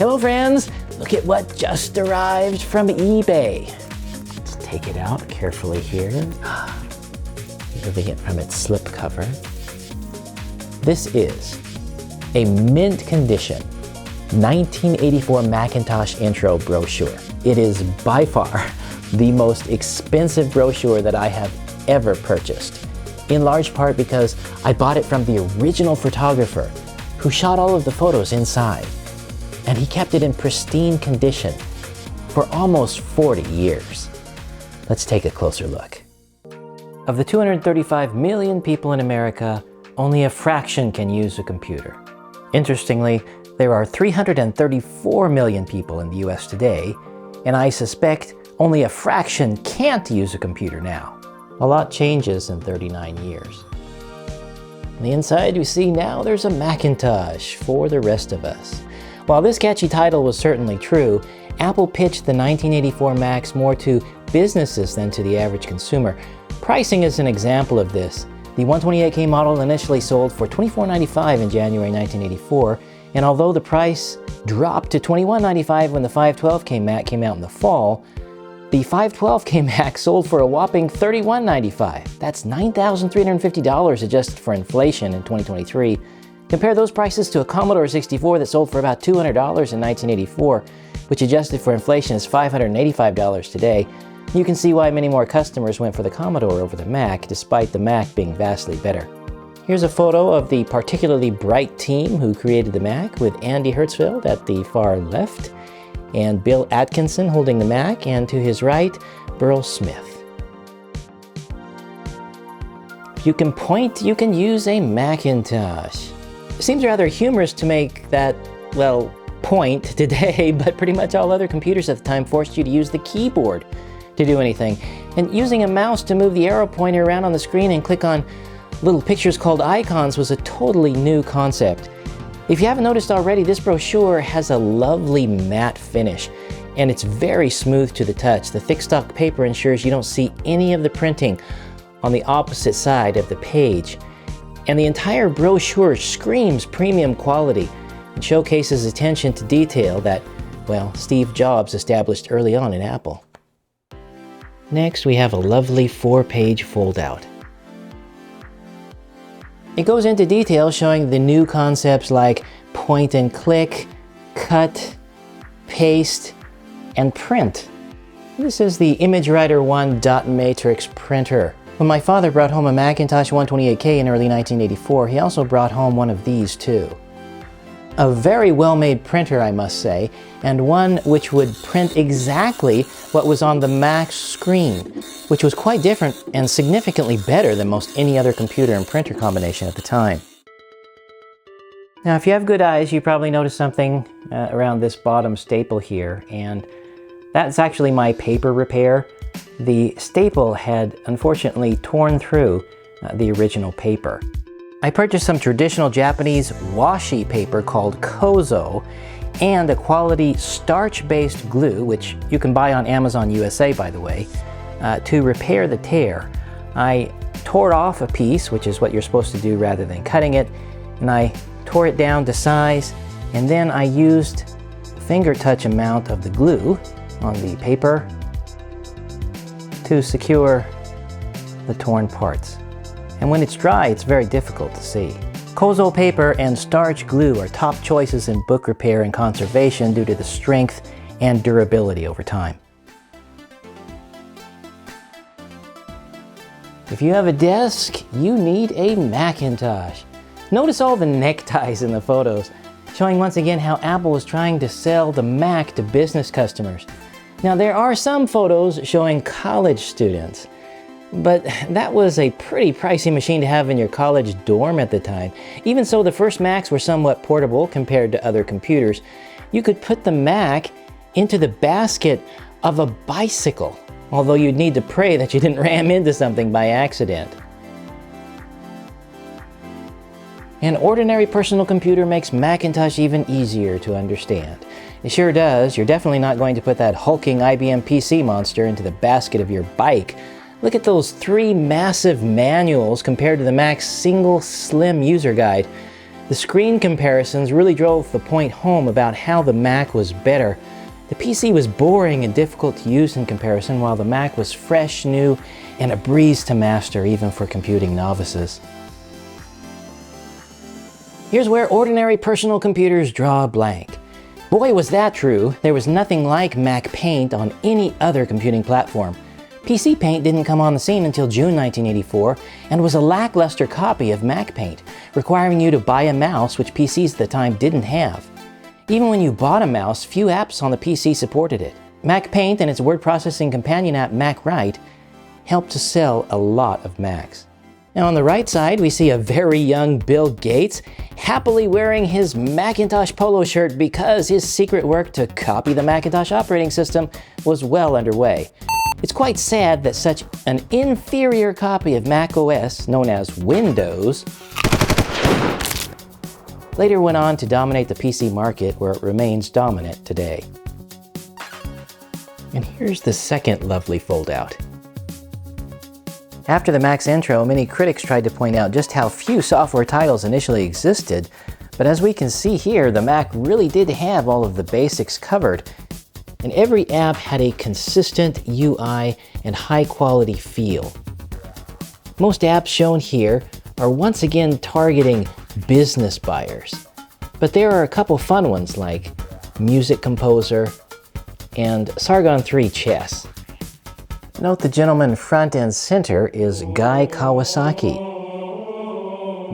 Hello friends, look at what just arrived from eBay. Let's take it out carefully here. Removing it from its slip cover. This is a mint condition 1984 Macintosh intro brochure. It is by far the most expensive brochure that I have ever purchased, in large part because I bought it from the original photographer who shot all of the photos inside, and he kept it in pristine condition for almost 40 years. Let's take a closer look. Of the 235 million people in America, only a fraction can use a computer. Interestingly, there are 334 million people in the US today, and I suspect only a fraction can't use a computer now. A lot changes in 39 years. On the inside, you see now there's a Macintosh for the rest of us. While this catchy title was certainly true, Apple pitched the 1984 Macs more to businesses than to the average consumer. Pricing is an example of this. The 128K model initially sold for $24.95 in January 1984, and although the price dropped to $21.95 when the 512K Mac came out in the fall, the 512K Mac sold for a whopping $31.95. That's $9,350 adjusted for inflation in 2023. Compare those prices to a Commodore 64 that sold for about $200 in 1984, which adjusted for inflation is $585 today. You can see why many more customers went for the Commodore over the Mac, despite the Mac being vastly better. Here's a photo of the particularly bright team who created the Mac, with Andy Hertzfeld at the far left, and Bill Atkinson holding the Mac, and to his right, Burl Smith. If you can point, you can use a Macintosh. It seems rather humorous to make that, well, point today, but pretty much all other computers at the time forced you to use the keyboard to do anything. And using a mouse to move the arrow pointer around on the screen and click on little pictures called icons was a totally new concept. If you haven't noticed already, this brochure has a lovely matte finish, and it's very smooth to the touch. The thick stock paper ensures you don't see any of the printing on the opposite side of the page. And the entire brochure screams premium quality and showcases attention to detail that, well, Steve Jobs established early on in Apple. Next, we have a lovely 4-page foldout. It goes into detail showing the new concepts like point and click, cut, paste, and print. This is the ImageWriter I dot matrix printer. When my father brought home a Macintosh 128K in early 1984, he also brought home one of these too. A very well-made printer, I must say, and one which would print exactly what was on the Mac's screen, which was quite different and significantly better than most any other computer and printer combination at the time. Now, if you have good eyes, you probably noticed something around this bottom staple here, and that's actually my paper repair. The staple had unfortunately torn through the original paper. I purchased some traditional Japanese washi paper called Kozo and a quality starch-based glue, which you can buy on Amazon USA, by the way, to repair the tear. I tore off a piece, which is what you're supposed to do rather than cutting it, and I tore it down to size, and then I used a finger touch amount of the glue on the paper to secure the torn parts. And when it's dry, it's very difficult to see. Kozo paper and starch glue are top choices in book repair and conservation due to the strength and durability over time. If you have a desk, you need a Macintosh. Notice all the neckties in the photos, showing once again how Apple was trying to sell the Mac to business customers. Now, there are some photos showing college students, but that was a pretty pricey machine to have in your college dorm at the time. Even so, the first Macs were somewhat portable compared to other computers. You could put the Mac into the basket of a bicycle, although you'd need to pray that you didn't ram into something by accident. An ordinary personal computer makes Macintosh even easier to understand. It sure does. You're definitely not going to put that hulking IBM PC monster into the basket of your bike. Look at those 3 massive manuals compared to the Mac's single slim user guide. The screen comparisons really drove the point home about how the Mac was better. The PC was boring and difficult to use in comparison, while the Mac was fresh, new, and a breeze to master even for computing novices. Here's where ordinary personal computers draw a blank. Boy, was that true. There was nothing like Mac Paint on any other computing platform. PC Paint didn't come on the scene until June 1984 and was a lackluster copy of Mac Paint, requiring you to buy a mouse, which PCs at the time didn't have. Even when you bought a mouse, few apps on the PC supported it. Mac Paint and its word processing companion app MacWrite helped to sell a lot of Macs. Now on the right side, we see a very young Bill Gates happily wearing his Macintosh polo shirt because his secret work to copy the Macintosh operating system was well underway. It's quite sad that such an inferior copy of Mac OS, known as Windows, later went on to dominate the PC market, where it remains dominant today. And here's the second lovely foldout. After the Mac's intro, many critics tried to point out just how few software titles initially existed, but as we can see here, the Mac really did have all of the basics covered, and every app had a consistent UI and high-quality feel. Most apps shown here are once again targeting business buyers, but there are a couple fun ones like Music Composer and Sargon 3 Chess. Note the gentleman front and center is Guy Kawasaki.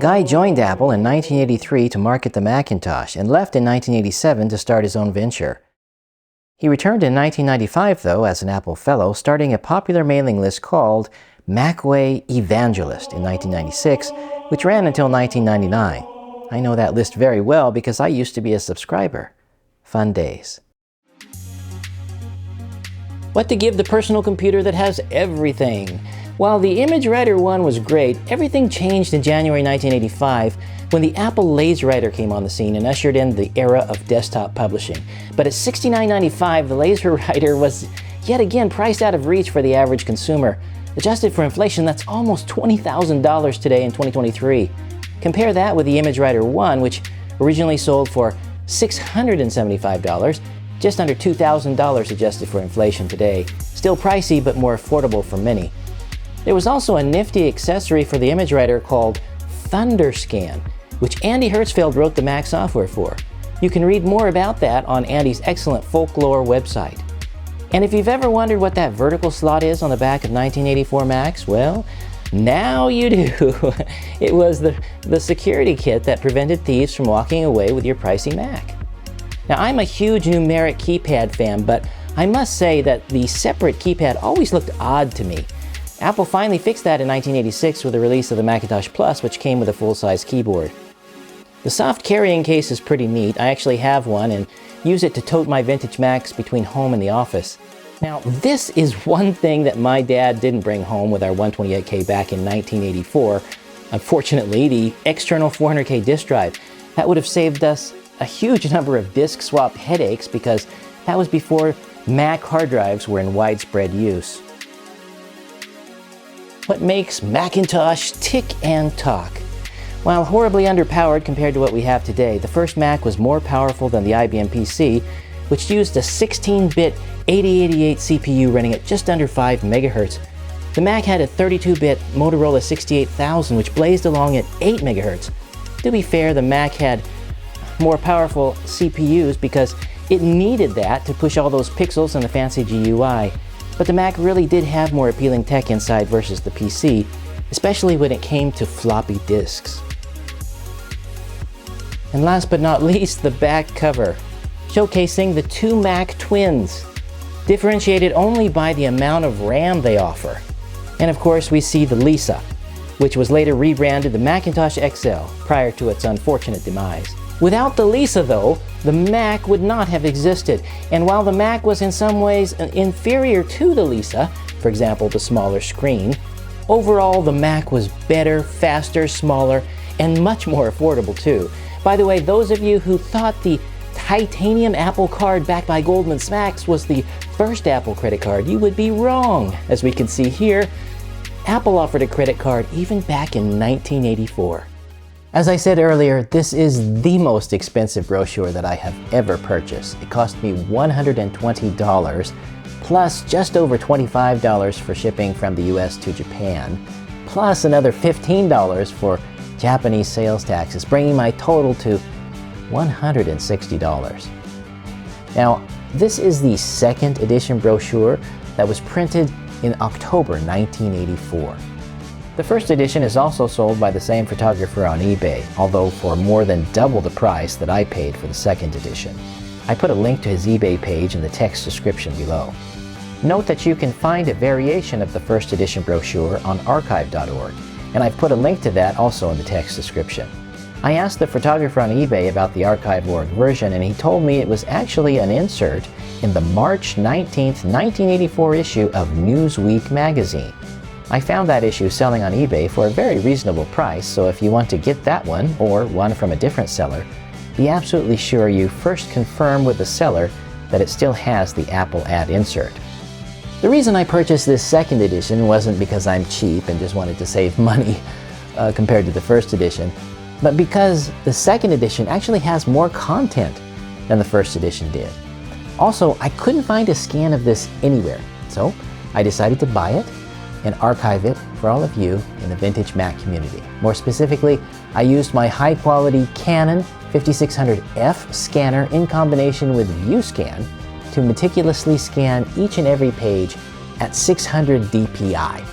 Guy joined Apple in 1983 to market the Macintosh and left in 1987 to start his own venture. He returned in 1995, though, as an Apple Fellow, starting a popular mailing list called MacWay Evangelist in 1996, which ran until 1999. I know that list very well because I used to be a subscriber. Fun days. What to give the personal computer that has everything? While the ImageWriter I was great, everything changed in January 1985 when the Apple LaserWriter came on the scene and ushered in the era of desktop publishing. But at $69.95, the LaserWriter was yet again priced out of reach for the average consumer. Adjusted for inflation, that's almost $20,000 today in 2023. Compare that with the ImageWriter I, which originally sold for $675, just under $2,000 adjusted for inflation today. Still pricey, but more affordable for many. There was also a nifty accessory for the ImageWriter called ThunderScan, which Andy Hertzfeld wrote the Mac software for. You can read more about that on Andy's excellent Folklore website. And if you've ever wondered what that vertical slot is on the back of 1984 Macs, well, now you do. It was the security kit that prevented thieves from walking away with your pricey Mac. Now, I'm a huge numeric keypad fan, but I must say that the separate keypad always looked odd to me. Apple finally fixed that in 1986 with the release of the Macintosh Plus, which came with a full-size keyboard. The soft carrying case is pretty neat. I actually have one and use it to tote my vintage Macs between home and the office. Now, this is one thing that my dad didn't bring home with our 128K back in 1984. Unfortunately, the external 400K disk drive. That would have saved us a huge number of disk swap headaches because that was before Mac hard drives were in widespread use. What makes Macintosh tick and talk? While horribly underpowered compared to what we have today, the first Mac was more powerful than the IBM PC, which used a 16-bit 8088 CPU running at just under 5 MHz. The Mac had a 32-bit Motorola 68000, which blazed along at 8 MHz. To be fair, the Mac had more powerful CPUs because it needed that to push all those pixels and the fancy GUI. But the Mac really did have more appealing tech inside versus the PC, especially when it came to floppy disks. And last but not least, the back cover, showcasing the two Mac twins, differentiated only by the amount of RAM they offer. And of course, we see the Lisa, which was later rebranded the Macintosh XL prior to its unfortunate demise. Without the Lisa, though, the Mac would not have existed. And while the Mac was in some ways inferior to the Lisa, for example, the smaller screen, overall the Mac was better, faster, smaller, and much more affordable too. By the way, those of you who thought the titanium Apple Card backed by Goldman Sachs was the first Apple credit card, you would be wrong. As we can see here, Apple offered a credit card even back in 1984. As I said earlier, this is the most expensive brochure that I have ever purchased. It cost me $120, plus just over $25 for shipping from the US to Japan, plus another $15 for Japanese sales taxes, bringing my total to $160. Now, this is the second edition brochure that was printed in October 1984. The first edition is also sold by the same photographer on eBay, although for more than double the price that I paid for the second edition. I put a link to his eBay page in the text description below. Note that you can find a variation of the first edition brochure on archive.org, and I've put a link to that also in the text description. I asked the photographer on eBay about the archive.org version, and he told me it was actually an insert in the March 19, 1984 issue of Newsweek magazine. I found that issue selling on eBay for a very reasonable price, so if you want to get that one, or one from a different seller, be absolutely sure you first confirm with the seller that it still has the Apple ad insert. The reason I purchased this second edition wasn't because I'm cheap and just wanted to save money compared to the first edition, but because the second edition actually has more content than the first edition did. Also, I couldn't find a scan of this anywhere, so I decided to buy it and archive it for all of you in the vintage Mac community. More specifically, I used my high-quality Canon 5600F scanner in combination with ViewScan to meticulously scan each and every page at 600 dpi.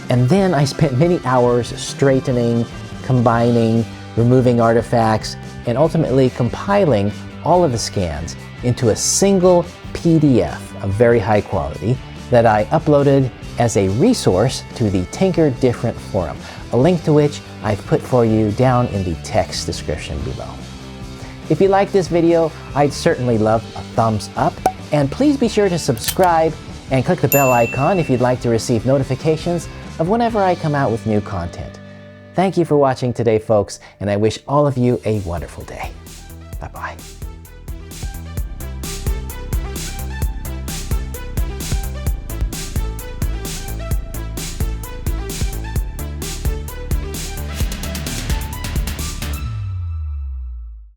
And then I spent many hours straightening, combining, removing artifacts, and ultimately compiling all of the scans into a single PDF of very high quality that I uploaded as a resource to the Tinker Different forum, a link to which I've put for you down in the text description below. If you like this video, I'd certainly love a thumbs up, and please be sure to subscribe and click the bell icon if you'd like to receive notifications of whenever I come out with new content. Thank you for watching today, folks, and I wish all of you a wonderful day. Bye-bye.